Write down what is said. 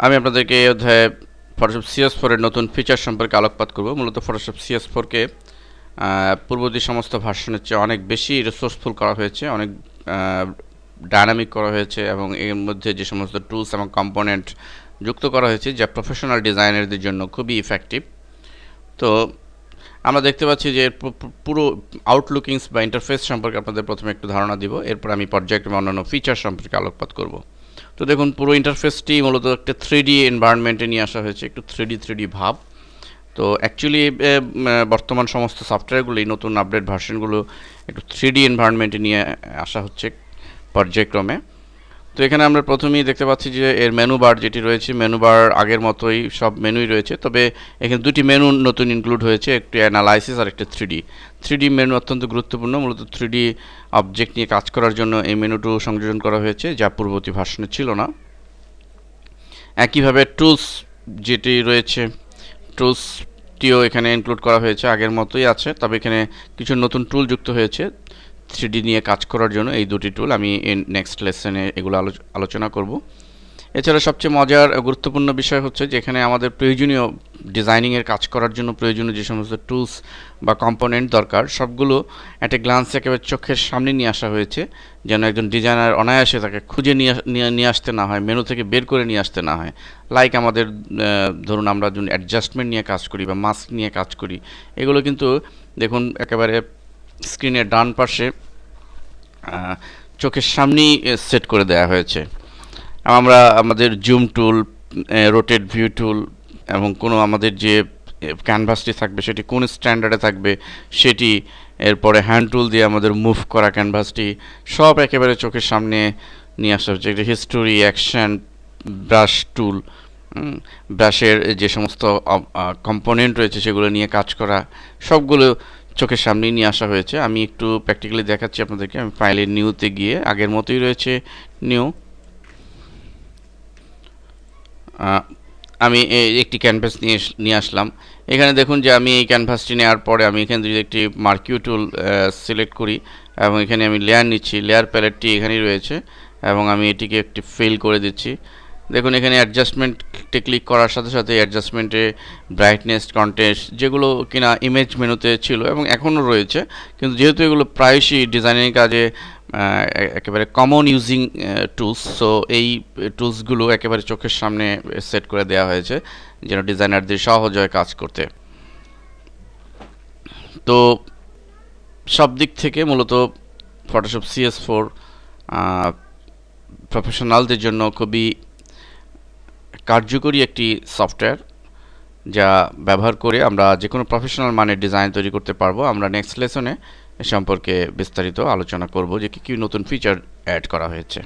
আমি আপনাদেরকে এই অধ্যায়ে ফটোশপ CS4 এর নতুন ফিচার সম্পর্কে আলোকপাত করব। মূলত ফটোশপ CS4 কে পূর্ববর্তী সমস্ত ভার্সনের চেয়ে অনেক বেশি রিসোর্সফুল করা হয়েছে, অনেক ডায়নামিক করা হয়েছে এবং এর মধ্যে যে সমস্ত টুলস এবং কম্পোনেন্ট যুক্ত করা হয়েছে যা প্রফেশনাল ডিজাইনারদের জন্য খুবই ইফেক্টিভ। তো আমরা দেখতে পাচ্ছি যে পুরো আউটলুকিংস বা ইন্টারফেস সম্পর্কে আপনাদের প্রথমে একটু ধারণা দিব, এরপর আমি পর্যায়ক্রমে অন্যান্য ফিচার সম্পর্কে আলোকপাত করব। তো দেখুন, পুরো ইন্টারফেসটি মূলত একটা 3D এনভায়রনমেন্টে নিয়ে আসা হয়েছে, একটু 3D ভাব। তো অ্যাকচুয়ালি বর্তমান সমস্ত সফটওয়্যারগুলি নতুন আপডেট ভার্সনগুলো একটু 3D এনভায়রনমেন্টে নিয়ে আসা হচ্ছে পর্যায়ক্রমে। তো এখানে আমরা প্রথমেই দেখতে পাচ্ছি যে এর মেনু বার যেটি রয়েছে, মেনু বার আগের মতোই সব মেনুই রয়েছে, তবে এখানে দুটি মেনু নতুন ইনক্লুড হয়েছে, একটি অ্যানালাইসিস আর একটা 3D মেনু অত্যন্ত গুরুত্বপূর্ণ। মূলত 3D অবজেক্ট নিয়ে কাজ করার জন্য এই মেনুটি সংযোজন করা হয়েছে, যা পূর্ববর্তী ভার্সনে ছিল না। একইভাবে টুলস যেটি রয়েছে, টুলসটিও এখানে ইনক্লুড করা হয়েছে, আগের মতোই আছে, তবে এখানে কিছু নতুন টুল যুক্ত হয়েছে 3D নিয়ে কাজ করার জন্য। এই দুটি টুল আমি নেক্সট লেসনে এগুলো আলোচনা করব। এছাড়া সবচেয়ে মজার গুরুত্বপূর্ণ বিষয় হচ্ছে যে এখানে আমাদের প্রয়োজনীয় ডিজাইনিংয়ের কাজ করার জন্য প্রয়োজনীয় যে সমস্ত টুলস বা কম্পোনেন্ট দরকার সবগুলো একটা গ্লান্সে একেবারে চোখের সামনে নিয়ে আসা হয়েছে, যেন একজন ডিজাইনার অনায়াসে তাকে খুঁজে নিয়ে আসতে না হয়, মেনু থেকে বের করে নিয়ে আসতে না হয়। লাইক আমাদের ধরুন আমরা যখন অ্যাডজাস্টমেন্ট নিয়ে কাজ করি বা মাস্ক নিয়ে কাজ করি, এগুলো কিন্তু দেখুন একেবারে স্ক্রিনের ডান পাশে চোখের সামনেই সেট করে দেওয়া হয়েছে। আমরা আমাদের জুম টুল, রোটেট ভিউ টুল এবং কোনো আমাদের যে ক্যানভাসটি থাকবে সেটি কোন স্ট্যান্ডার্ডে থাকবে সেটি, এরপরে হ্যান্ড টুল দিয়ে আমাদের মুভ করা ক্যানভাসটি সব একেবারে চোখের সামনে নিয়ে আসা হচ্ছে। একটা হিস্টোরি, অ্যাকশন, ব্রাশ টুল, ব্রাশের যে সমস্ত কম্পোনেন্ট রয়েছে সেগুলো নিয়ে কাজ করা সবগুলো চোখের সামনেই নিয়ে আসা হয়েছে। আমি একটু প্র্যাকটিক্যালি দেখাচ্ছি আপনাদেরকে। আমি ফাইলের নিউতে গিয়ে আগের মতোই রয়েছে নিউ, আমি একটি ক্যানভাস নিয়ে আসলাম। এখানে দেখুন যে আমি এই ক্যানভাসটি নেওয়ার পরে আমি এখানে যদি একটি মার্কিউ টুল সিলেক্ট করি এবং এখানে আমি লেয়ার নিচ্ছি, লেয়ার প্যালেটটি এখানেই রয়েছে এবং আমি এটিকে একটি ফিল করে দিচ্ছি। দেখুন এখানে অ্যাডজাস্টমেন্টে ক্লিক করার সাথে সাথে অ্যাডজাস্টমেন্টে ব্রাইটনেস, কন্ট্রাস্ট যেগুলো কিনা ইমেজ মেনুতে ছিল এবং এখনও রয়েছে, কিন্তু যেহেতু এগুলো প্রায়শই ডিজাইনিং কাজে একেবারে কমন ইউজিং টুলস, সো এই টুলসগুলো একেবারে চোখের সামনে সেট করে দেওয়া হয়েছে যেন ডিজাইনারদের সহজ হয় কাজ করতে। তো সব দিক থেকে মূলত ফটোশপ CS4 প্রফেশনালদের জন্য খুবই কার্যকরী একটি সফটওয়্যার, যা ব্যবহার করে আমরা যে কোনো প্রফেশনাল মানের ডিজাইন তৈরি করতে পারবো। আমরা নেক্সট লেসনে এ সম্পর্কে বিস্তারিত আলোচনা করব যে কী কী নতুন ফিচার অ্যাড করা হয়েছে।